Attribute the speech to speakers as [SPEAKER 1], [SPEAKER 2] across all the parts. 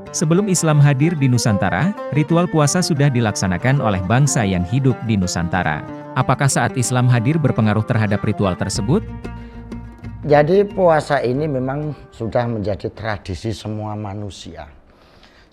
[SPEAKER 1] Sebelum Islam hadir di Nusantara, ritual puasa sudah dilaksanakan oleh bangsa yang hidup di Nusantara. Apakah saat Islam hadir berpengaruh terhadap ritual tersebut?
[SPEAKER 2] Jadi puasa ini memang sudah menjadi tradisi semua manusia.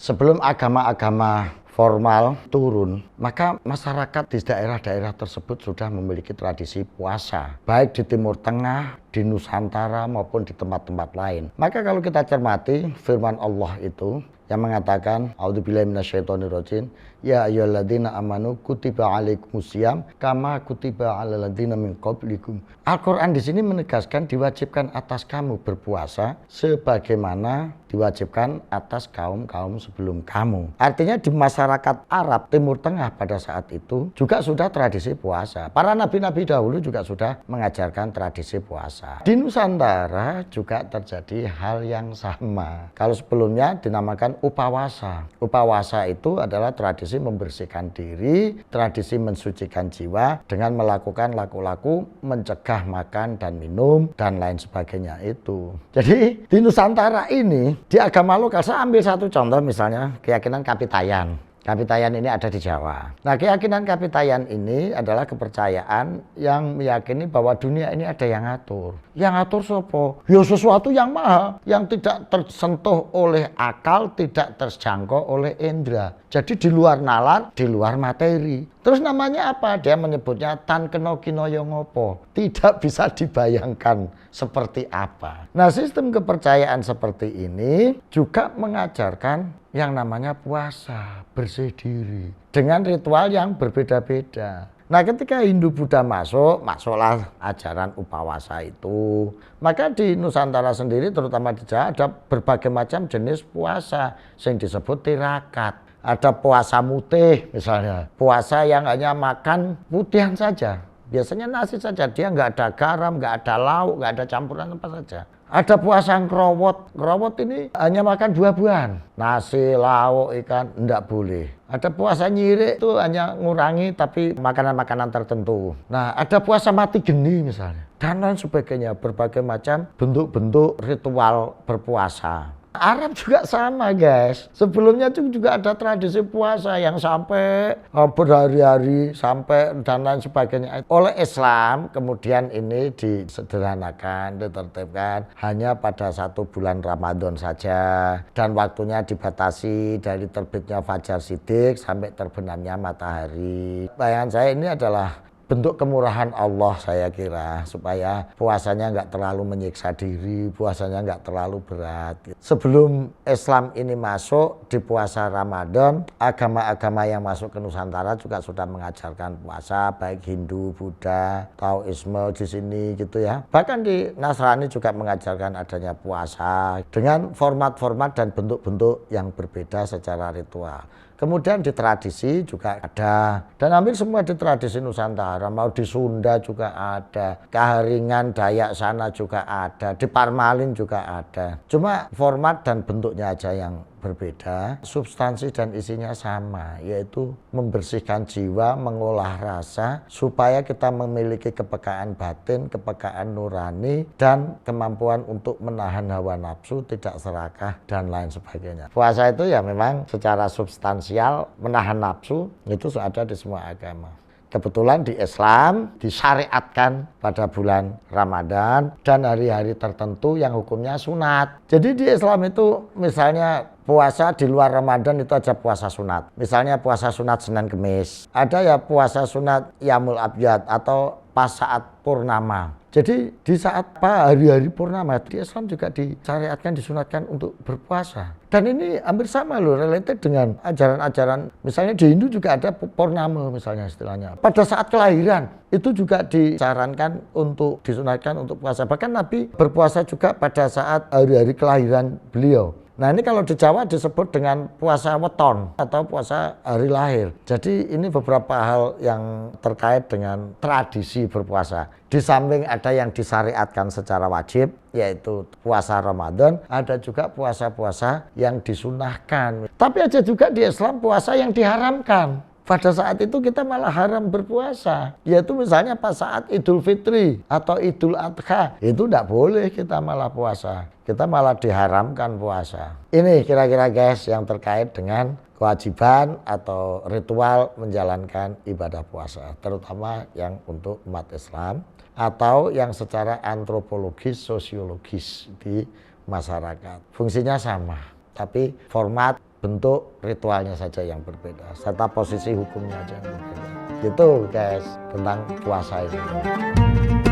[SPEAKER 2] Sebelum agama-agama formal turun, maka masyarakat di daerah-daerah tersebut sudah memiliki tradisi puasa, baik di Timur Tengah, di Nusantara maupun di tempat-tempat lain. Maka kalau kita cermati firman Allah itu yang mengatakan, A'udzubillahi minasyaitonirrajim, ya ayyuhalladzina amanu kutiba alaikumusiyam kama kutiba alal ladzina min qablikum. Al-Qur'an di sini menegaskan diwajibkan atas kamu berpuasa sebagaimana diwajibkan atas kaum-kaum sebelum kamu. Artinya di masyarakat Arab Timur Tengah pada saat itu juga sudah tradisi puasa. Para nabi-nabi dahulu juga sudah mengajarkan tradisi puasa. Di Nusantara juga terjadi hal yang sama. Kalau sebelumnya dinamakan upawasa. Upawasa itu adalah tradisi membersihkan diri, tradisi mensucikan jiwa dengan melakukan laku-laku mencegah makan dan minum dan lain sebagainya itu. Jadi di Nusantara ini, di agama lokal, saya ambil satu contoh misalnya keyakinan Kapitayan. Kapitayan ini ada di Jawa. Nah, keyakinan Kapitayan ini adalah kepercayaan yang meyakini bahwa dunia ini ada yang ngatur. Yang ngatur sopo? Ya sesuatu yang maha, yang tidak tersentuh oleh akal, tidak terjangkau oleh indera. Jadi di luar nalar, di luar materi. Terus namanya apa? Dia menyebutnya tan keno kino yongopo. Tidak bisa dibayangkan seperti apa. Nah, sistem kepercayaan seperti ini juga mengajarkan yang namanya puasa, bersih diri, dengan ritual yang berbeda-beda. Nah, ketika Hindu Buddha masuklah ajaran upawasa itu. Maka di Nusantara sendiri, terutama di Jawa, ada berbagai macam jenis puasa yang disebut tirakat. Ada puasa mutih misalnya, puasa yang hanya makan putihan saja. Biasanya nasi saja, dia nggak ada garam, nggak ada lauk, nggak ada campuran apa saja. Ada puasa ngerowot. Ngerowot ini hanya makan buah-buahan. Nasi, lauk, ikan, enggak boleh. Ada puasa nyirik itu hanya ngurangi tapi makanan-makanan tertentu. Nah, ada puasa mati geni misalnya. Dan lain sebagainya. Berbagai macam bentuk-bentuk ritual berpuasa. Arab juga sama, guys. Sebelumnya juga ada tradisi puasa yang sampai berhari-hari sampai dan lain sebagainya. Oleh Islam kemudian ini disederhanakan, ditertibkan hanya pada 1 bulan Ramadan saja dan waktunya dibatasi dari terbitnya fajar shidik sampai terbenamnya matahari. Bayangan saya ini adalah bentuk kemurahan Allah, saya kira, supaya puasanya nggak terlalu menyiksa diri, puasanya nggak terlalu berat. Sebelum Islam ini masuk di puasa Ramadan, agama-agama yang masuk ke Nusantara juga sudah mengajarkan puasa, baik Hindu, Buddha, Taoisme di sini gitu ya. Bahkan di Nasrani juga mengajarkan adanya puasa dengan format-format dan bentuk-bentuk yang berbeda secara ritual. Kemudian di tradisi juga ada, dan hampir semua di tradisi Nusantara, mau di Sunda juga ada, Kaharingan, Dayak sana juga ada, di Parmalin juga ada. Cuma format dan bentuknya aja yang berbeda, substansi dan isinya sama, yaitu membersihkan jiwa, mengolah rasa, supaya kita memiliki kepekaan batin, kepekaan nurani, dan kemampuan untuk menahan hawa nafsu, tidak serakah, dan lain sebagainya. Puasa itu ya memang secara substansial menahan nafsu, itu ada di semua agama. Kebetulan di Islam disyariatkan pada bulan Ramadan dan hari-hari tertentu yang hukumnya sunat. Jadi di Islam itu misalnya puasa di luar Ramadan itu aja puasa sunat. Misalnya puasa sunat Senin Kemis. Ada ya puasa sunat Yamul Abyad atau pas saat purnama. Jadi di saat hari-hari purnama di Islam juga disyariatkan, disunatkan untuk berpuasa. Dan ini hampir sama loh, related dengan ajaran-ajaran. Misalnya di Hindu juga ada purnama misalnya istilahnya. Pada saat kelahiran itu juga disarankan untuk disunatkan untuk puasa. Bahkan Nabi berpuasa juga pada saat hari-hari kelahiran beliau. Nah, ini kalau di Jawa disebut dengan puasa weton atau puasa hari lahir. Jadi ini beberapa hal yang terkait dengan tradisi berpuasa. Di samping ada yang disyariatkan secara wajib, yaitu puasa Ramadan, ada juga puasa-puasa yang disunahkan. Tapi ada juga di Islam puasa yang diharamkan. Pada saat itu kita malah haram berpuasa. Yaitu misalnya pas saat Idul Fitri atau Idul Adha. Itu tidak boleh kita malah puasa. Kita malah diharamkan puasa. Ini kira-kira guys yang terkait dengan kewajiban atau ritual menjalankan ibadah puasa. Terutama yang untuk umat Islam. Atau yang secara antropologis, sosiologis di masyarakat. Fungsinya sama. Tapi format, bentuk ritualnya saja yang berbeda, serta posisi hukumnya saja yang berbeda. Gitu guys tentang puasa ini.